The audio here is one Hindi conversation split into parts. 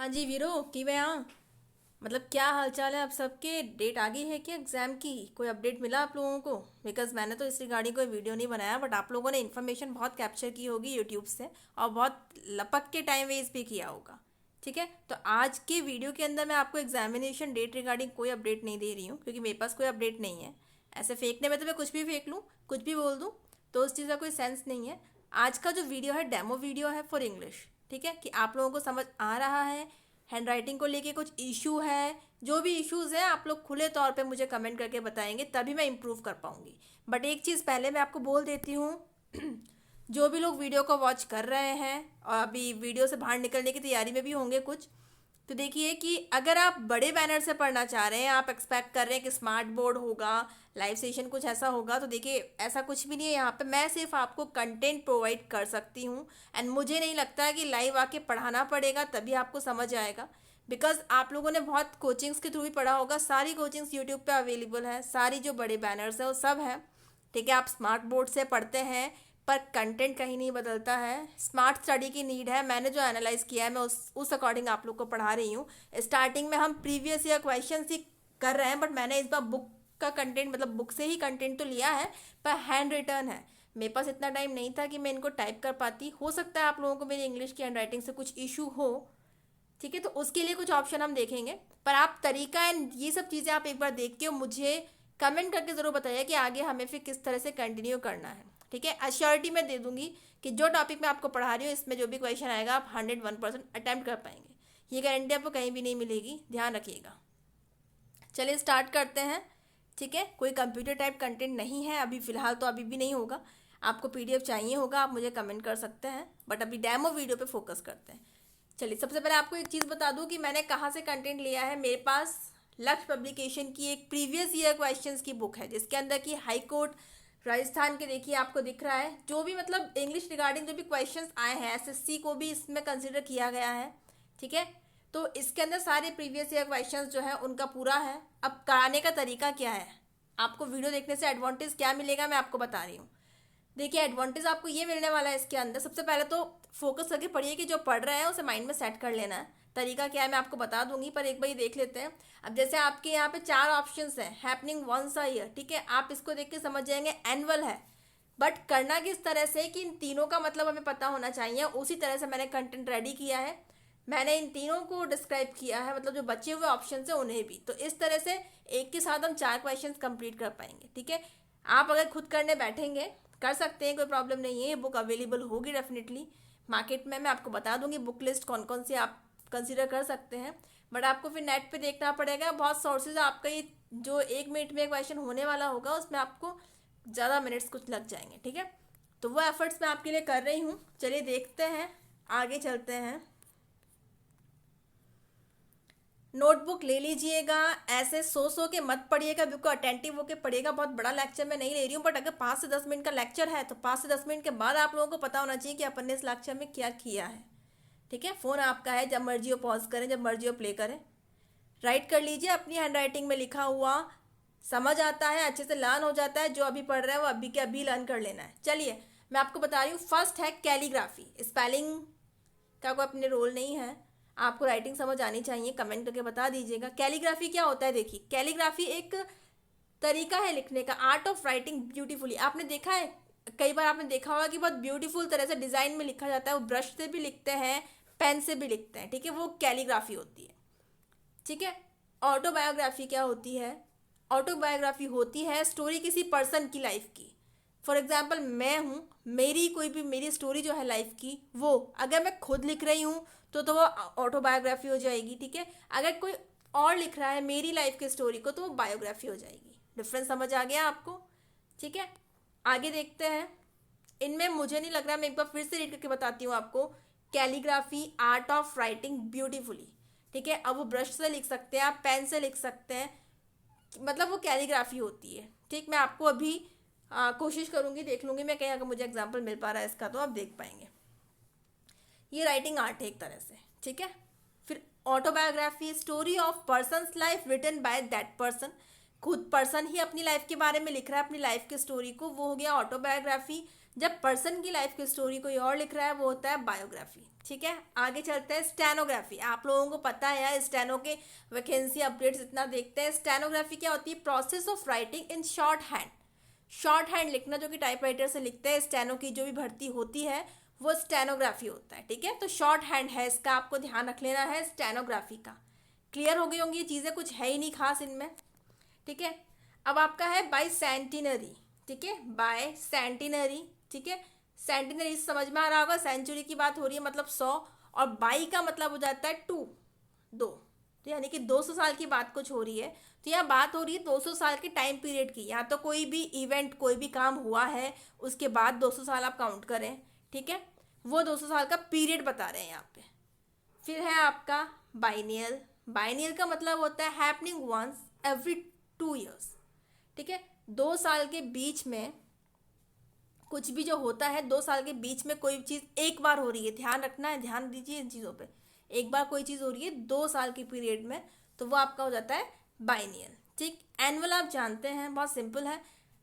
हाँ जी वीरो की मैं हाँ। मतलब क्या हालचाल है आप सबके? डेट आ गई है क्या एग्ज़ाम की? कोई अपडेट मिला आप लोगों को? बिकॉज मैंने तो इस रिगार्डिंग कोई वीडियो नहीं बनाया, बट आप लोगों ने इन्फॉर्मेशन बहुत कैप्चर की होगी यूट्यूब से और बहुत लपक के टाइम वेस्ट भी किया होगा। ठीक है, तो आज के वीडियो के अंदर मैं आपको एग्जामिनेशन डेट रिगार्डिंग कोई अपडेट नहीं दे रही हूँ, क्योंकि मेरे पास कोई अपडेट नहीं है। ऐसे फेंकने में तो मैं कुछ भी फेंक लूँ, कुछ भी बोल दूँ, तो उस चीज़ का कोई सेंस नहीं है। आज का जो वीडियो है डेमो वीडियो है फॉर इंग्लिश। ठीक है, कि आप लोगों को समझ आ रहा है, हैंड राइटिंग को लेके कुछ इशू है, जो भी इश्यूज़ हैं आप लोग खुले तौर पे मुझे कमेंट करके बताएंगे, तभी मैं इम्प्रूव कर पाऊँगी। बट एक चीज़ पहले मैं आपको बोल देती हूँ जो भी लोग वीडियो को वॉच कर रहे हैं और अभी वीडियो से बाहर निकलने की तैयारी में भी होंगे कुछ, तो देखिए कि अगर आप बड़े बैनर से पढ़ना चाह रहे हैं, आप एक्सपेक्ट कर रहे हैं कि स्मार्ट बोर्ड होगा, लाइव सेशन कुछ ऐसा होगा, तो देखिए ऐसा कुछ भी नहीं है। यहाँ पे मैं सिर्फ आपको कंटेंट प्रोवाइड कर सकती हूँ, एंड मुझे नहीं लगता है कि लाइव आके पढ़ाना पड़ेगा तभी आपको समझ आएगा। बिकॉज आप लोगों ने बहुत कोचिंग्स के थ्रू भी पढ़ा होगा, सारी कोचिंग्स यूट्यूब पे अवेलेबल है, सारी जो बड़े बैनर्स हैं वो सब है। ठीक है, आप स्मार्ट बोर्ड से पढ़ते हैं पर कंटेंट कहीं नहीं बदलता है। स्मार्ट स्टडी की नीड है, मैंने जो एनालाइज किया है मैं उस अकॉर्डिंग आप लोग को पढ़ा रही हूँ। स्टार्टिंग में हम प्रीवियस ईयर क्वेश्चन ही कर रहे हैं, बट मैंने इस बार बुक का कंटेंट, मतलब बुक से ही कंटेंट तो लिया है, पर हैंड रिटर्न है। मेरे पास इतना टाइम नहीं था कि मैं इनको टाइप कर पाती। हो सकता है आप लोगों को मेरी इंग्लिश की हैंड राइटिंग से कुछ इशू हो, ठीक है, तो उसके लिए कुछ ऑप्शन हम देखेंगे। पर आप तरीका एंड ये सब चीज़ें आप एक बार देख के मुझे कमेंट करके ज़रूर बताइए कि आगे हमें फिर किस तरह से कंटिन्यू करना है। ठीक है, अश्योरिटी मैं दे दूंगी कि जो टॉपिक मैं आपको पढ़ा रही हूँ इसमें जो भी क्वेश्चन आएगा आप 101% अटैम्प्ट कर पाएंगे। ये गारंटी आपको कहीं भी नहीं मिलेगी, ध्यान रखिएगा। चलिए स्टार्ट करते हैं। ठीक है, कोई कंप्यूटर टाइप कंटेंट नहीं है अभी फ़िलहाल, तो अभी भी नहीं होगा। आपको पीडीएफ चाहिए होगा, आप मुझे कमेंट कर सकते हैं, बट अभी डेमो वीडियो पे फोकस करते हैं। चलिए सबसे पहले आपको एक चीज़ बता दूं कि मैंने कहाँ से कंटेंट लिया है। मेरे पास लक्ष्य पब्लिकेशन की एक प्रीवियस ईयर क्वेश्चंस की बुक है, जिसके अंदर की हाई कोर्ट राजस्थान के, देखिए आपको दिख रहा है, जो भी मतलब इंग्लिश रिगार्डिंग जो भी क्वेश्चंस आए हैं, एसएससी को भी इसमें कंसिडर किया गया है। ठीक है, तो इसके अंदर सारे प्रीवियस ईयर क्वेश्चंस जो है उनका पूरा है। अब कराने का तरीका क्या है, आपको वीडियो देखने से एडवांटेज क्या मिलेगा मैं आपको बता रही हूँ। देखिए एडवांटेज आपको ये मिलने वाला है इसके अंदर, सबसे पहले तो फोकस करके पढ़िए कि जो पढ़ रहे हैं उसे माइंड में सेट कर लेना है। तरीका क्या है मैं आपको बता दूंगी, पर एक बार ये देख लेते हैं। अब जैसे आपके यहाँ पे 4 ऑप्शंस हैं, हैपनिंग वंस अ ईयर, ठीक है, आप इसको देख के समझ जाएंगे एनुअल है। बट करना किस तरह से कि इन तीनों का मतलब हमें पता होना चाहिए, उसी तरह से मैंने कंटेंट रेडी किया है। मैंने इन तीनों को डिस्क्राइब किया है, मतलब जो बचे हुए ऑप्शन है उन्हें भी, तो इस तरह से एक के साथ हम 4 क्वेश्चंस कंप्लीट कर पाएंगे। ठीक है, आप अगर खुद करने बैठेंगे कर सकते हैं, कोई प्रॉब्लम नहीं है। ये बुक अवेलेबल होगी डेफिनेटली मार्केट में, मैं आपको बता दूंगी बुक लिस्ट कौन कौन सी आप कंसिडर कर सकते हैं। बट आपको फिर नेट पे देखना पड़ेगा, बहुत सोर्सेज आपका ये जो 1 मिनट में क्वेश्चन होने वाला होगा उसमें आपको ज़्यादा मिनट्स कुछ लग जाएंगे। ठीक है, तो वो एफर्ट्स मैं आपके लिए कर रही हूँ। चलिए देखते हैं, आगे चलते हैं। नोटबुक ले लीजिएगा, ऐसे सो के मत पढ़िएगा, बिल्कुल अटेंटिव होकर पढ़िएगा। बहुत बड़ा लेक्चर मैं नहीं ले रही हूँ, बट अगर 5 से 10 मिनट का लेक्चर है तो 5 से 10 मिनट के बाद आप लोगों को पता होना चाहिए कि अपन ने इस लेक्चर में क्या किया है। ठीक है, फ़ोन आपका है, जब मर्जी हो पॉज करें, जब मर्जी हो प्ले करें। राइट कर लीजिए अपनी हैंड राइटिंग में लिखा हुआ, समझ आता है, अच्छे से लर्न हो जाता है। जो अभी पढ़ रहे हैं वो अभी के अभी लर्न कर लेना है। चलिए मैं आपको बता रही हूँ, फर्स्ट है कैलीग्राफी। स्पेलिंग का कोई अपने रोल नहीं है, आपको राइटिंग समझ आनी चाहिए, कमेंट करके बता दीजिएगा कैलीग्राफी क्या होता है। देखिए कैलीग्राफी एक तरीका है लिखने का, आर्ट ऑफ राइटिंग ब्यूटीफुली। आपने देखा है, कई बार आपने देखा होगा कि बहुत ब्यूटीफुल तरह से डिज़ाइन में लिखा जाता है, वो ब्रश से भी लिखते हैं, पेन से भी लिखते हैं। ठीक है, वो कैलीग्राफी होती है। ठीक है, ऑटोबायोग्राफी क्या होती है? ऑटोबायोग्राफी होती है स्टोरी किसी पर्सन की लाइफ की। फॉर एग्जाम्पल मैं हूँ, मेरी कोई भी मेरी स्टोरी जो है लाइफ की, वो अगर मैं खुद लिख रही हूँ तो वो ऑटोबायोग्राफी हो जाएगी। ठीक है, अगर कोई और लिख रहा है मेरी लाइफ की स्टोरी को तो वो बायोग्राफी हो जाएगी। डिफरेंस समझ आ गया आपको? ठीक है, आगे देखते हैं। इनमें मुझे नहीं लग रहा, मैं एक बार फिर से रीड करके बताती हूँ आपको। Calligraphy art of writing beautifully. ठीक है, अब वो ब्रश से लिख सकते हैं, आप पेन से लिख सकते हैं, मतलब वो कैलीग्राफी होती है। ठीक, मैं आपको अभी कोशिश करूंगी, देख लूंगी मैं कहीं अगर मुझे एग्जाम्पल मिल पा रहा है इसका तो आप देख पाएंगे। ये राइटिंग आर्ट है एक तरह से। ठीक है, फिर autobiography, story of person's life written by that person. खुद पर्सन ही अपनी लाइफ के बारे में लिख रहा है, अपनी लाइफ की स्टोरी को, वो हो गया ऑटोबायोग्राफी। जब पर्सन की लाइफ की स्टोरी कोई और लिख रहा है वो होता है बायोग्राफी। ठीक है, आगे चलते हैं स्टेनोग्राफी। आप लोगों को पता है यार, स्टेनो के वैकेंसी अपडेट्स इतना देखते हैं। स्टेनोग्राफी क्या होती है? Process of writing in short hand. Short hand लिखना, जो कि टाइपराइटर से लिखते हैं। स्टेनो की जो भी भर्ती होती है वो स्टेनोग्राफी होता है। ठीक है, तो शॉर्ट हैंड है, इसका आपको ध्यान रख लेना है स्टेनोग्राफी का। क्लियर हो गई होंगी ये चीज़ें, कुछ है ही नहीं खास इनमें। ठीक है, अब आपका है बाई सेंटिनरी। ठीक है, बाय सेंटिनरी। ठीक है, सेंटिनरी समझ में आ रहा होगा, सेंचुरी की बात हो रही है, मतलब 100। और बाई का मतलब हो जाता है 2, 2। तो यानी कि 200 साल की बात कुछ हो रही है। तो यहाँ बात हो रही है 200 साल के टाइम पीरियड की। यहाँ तो कोई भी इवेंट, कोई भी काम हुआ है उसके बाद 200 साल आप काउंट करें। ठीक है, वो 200 साल का पीरियड बता रहे हैं यहाँ पे। फिर है आपका बाइनियल। बाइनियल का मतलब होता है हैपनिंग वंस एवरी 2 ईयर्स। ठीक है, 2 साल के बीच में कुछ भी जो होता है, 2 साल के बीच में कोई चीज़ एक बार हो रही है, ध्यान रखना है, ध्यान दीजिए इन चीज़ों पे। एक बार कोई चीज़ हो रही है 2 साल के पीरियड में, तो वो आपका हो जाता है बाइनियल। ठीक, एनुअल आप जानते हैं, बहुत सिंपल है,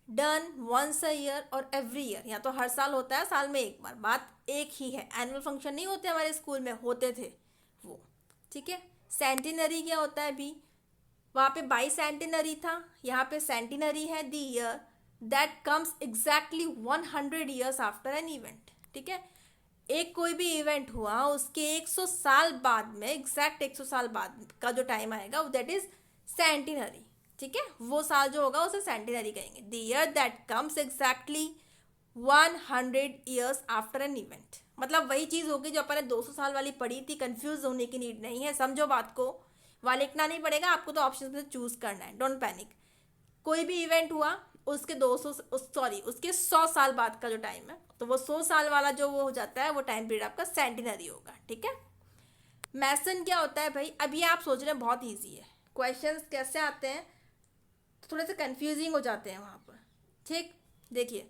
डन वंस अ ईयर और एवरी ईयर। या तो हर साल होता है, साल में एक बार, बात एक ही है। एनुअल फंक्शन नहीं होते हमारे स्कूल में, होते थे वो। ठीक है, सेंटिनरी क्या होता है भी? वहाँ पे बाई सेंटिनरी था, यहाँ पे सेंटिनरी है the year that comes exactly 100 years after an event. ठीक है, एक कोई भी इवेंट हुआ उसके 100 साल बाद में, एग्जैक्ट 100 साल बाद का जो टाइम आएगा दैट इज सेंटिनरी। ठीक है, वो साल जो होगा उसे सेंटिनरी कहेंगे। The year that comes exactly 100 years after an event. मतलब वही चीज़ होगी जो अपने 200 साल वाली पढ़ी थी। कंफ्यूज होने की नीड नहीं है, समझो बात को। वहाँ लिखना नहीं पड़ेगा आपको, तो ऑप्शन में से चूज करना है, डोंट पैनिक। कोई भी इवेंट हुआ उसके 200 सॉरी उसके 100 साल बाद का जो टाइम है, तो वो 100 साल वाला जो वो हो जाता है, वो टाइम पीरियड आपका सेंटिनरी होगा। ठीक है, मैसन क्या होता है भाई? अभी आप सोच रहे हैं बहुत ईजी है, क्वेश्चंस कैसे आते हैं तो थोड़े से कंफ्यूजिंग हो जाते हैं वहाँ पर। ठीक, देखिए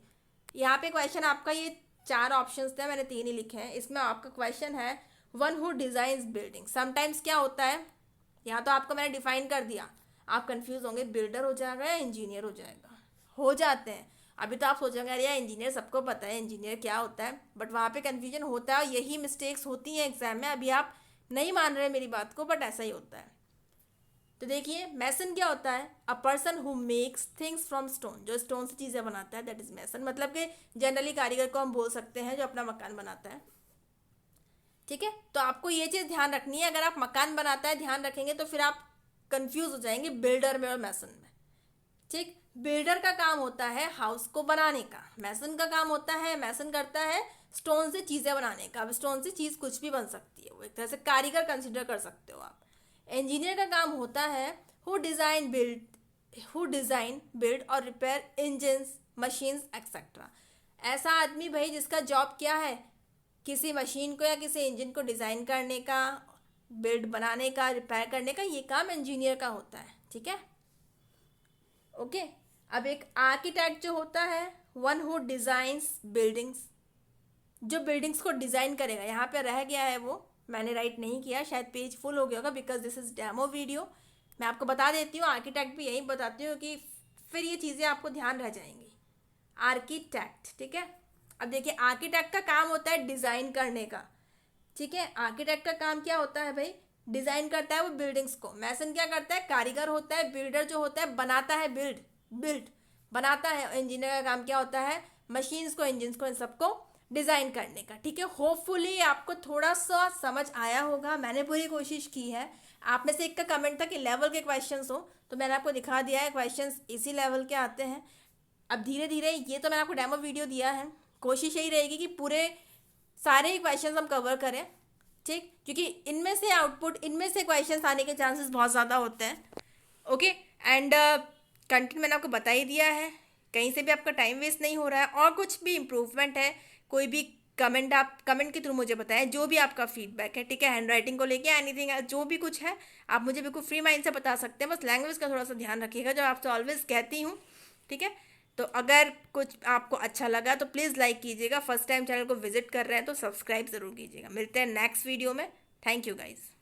यहाँ पे क्वेश्चन आपका, ये 4 ऑप्शंस थे, मैंने 3 ही लिखे हैं। इसमें आपका क्वेश्चन है one who designs building. Sometimes क्या होता है, यहाँ तो आपको मैंने डिफाइन कर दिया, आप कंफ्यूज होंगे बिल्डर हो जाएगा या इंजीनियर हो जाएगा। हो जाते हैं। अभी तो आप सोचेंगे अरे यार इंजीनियर सबको पता है इंजीनियर क्या होता है, बट वहाँ पे कन्फ्यूजन होता है और यही मिस्टेक्स होती हैं एग्जाम में। अभी आप नहीं मान रहे मेरी बात को, बट ऐसा ही होता है। तो देखिए मैसन क्या होता है? A person who makes things from stone, जो स्टोन से चीज़ें बनाता है, दैट इज मैसन। मतलब कि जनरली कारीगर को हम बोल सकते हैं जो अपना मकान बनाता है। ठीक है, तो आपको ये चीज़ ध्यान रखनी है, अगर आप मकान बनाता है ध्यान रखेंगे तो फिर आप कंफ्यूज हो जाएंगे बिल्डर में और मैसन में। ठीक, बिल्डर का काम होता है हाउस को बनाने का, मैसन का काम होता है, मैसन करता है स्टोन से चीज़ें बनाने का। अब स्टोन से चीज़ कुछ भी बन सकती है, वो एक तरह से कारीगर कंसिडर कर सकते हो आप। इंजीनियर का काम होता है हु डिज़ाइन बिल्ड और रिपेयर इंजन्स, मशीन्स एक्सेट्रा। ऐसा आदमी भाई जिसका जॉब क्या है, किसी मशीन को या किसी इंजन को डिज़ाइन करने का, बिल्ड बनाने का, रिपेयर करने का, ये काम इंजीनियर का होता है। ठीक है, ओके। अब एक आर्किटेक्ट जो होता है, वन हु डिज़ाइंस बिल्डिंग्स, जो बिल्डिंग्स को डिज़ाइन करेगा। यहाँ पे रह गया है वो, मैंने राइट नहीं किया, शायद पेज फुल हो गया होगा because this is demo video. मैं आपको बता देती हूँ, आर्किटेक्ट भी यही बताती हूँ कि फिर ये चीज़ें आपको ध्यान रह जाएंगी। आर्किटेक्ट, ठीक है। अब देखिए आर्किटेक्ट का काम होता है डिज़ाइन करने का। ठीक है, आर्किटेक्ट का काम क्या होता है भाई? डिज़ाइन करता है वो बिल्डिंग्स को। मैसन क्या करता है? कारीगर होता है। बिल्डर जो होता है बनाता है, बिल्ड बनाता है। इंजीनियर का काम क्या होता है? मशीन्स को, इंजन्स को, इन सबको डिज़ाइन करने का। ठीक है, होपफुली आपको थोड़ा सा समझ आया होगा, मैंने पूरी कोशिश की है। आप में से एक का कमेंट था कि लेवल के क्वेश्चंस हो, तो मैंने आपको दिखा दिया है क्वेश्चंस इसी लेवल के आते हैं। अब धीरे धीरे, ये तो मैंने आपको डेमो वीडियो दिया है, कोशिश यही रहेगी कि पूरे सारे ही क्वेश्चंस हम कवर करें। ठीक, क्योंकि इनमें से आउटपुट, इनमें से क्वेश्चंस आने के चांसेस बहुत ज़्यादा होते हैं। ओके, एंड कंटेंट मैंने आपको बता ही दिया है, कहीं से भी आपका टाइम वेस्ट नहीं हो रहा है। और कुछ भी इम्प्रूवमेंट है, कोई भी कमेंट, आप कमेंट के थ्रू मुझे बताएं, जो भी आपका फीडबैक है। ठीक है, हैंड राइटिंग को लेके एनीथिंग, जो भी कुछ है आप मुझे बिल्कुल फ्री माइंड से बता सकते हैं। बस लैंग्वेज का थोड़ा सा ध्यान रखिएगा, जो आपसे ऑलवेज कहती हूँ। ठीक है, तो अगर कुछ आपको अच्छा लगा तो प्लीज़ लाइक कीजिएगा। फर्स्ट टाइम चैनल को विजिट कर रहे हैं तो सब्सक्राइब ज़रूर कीजिएगा। मिलते हैं नेक्स्ट वीडियो में। Thank you guys.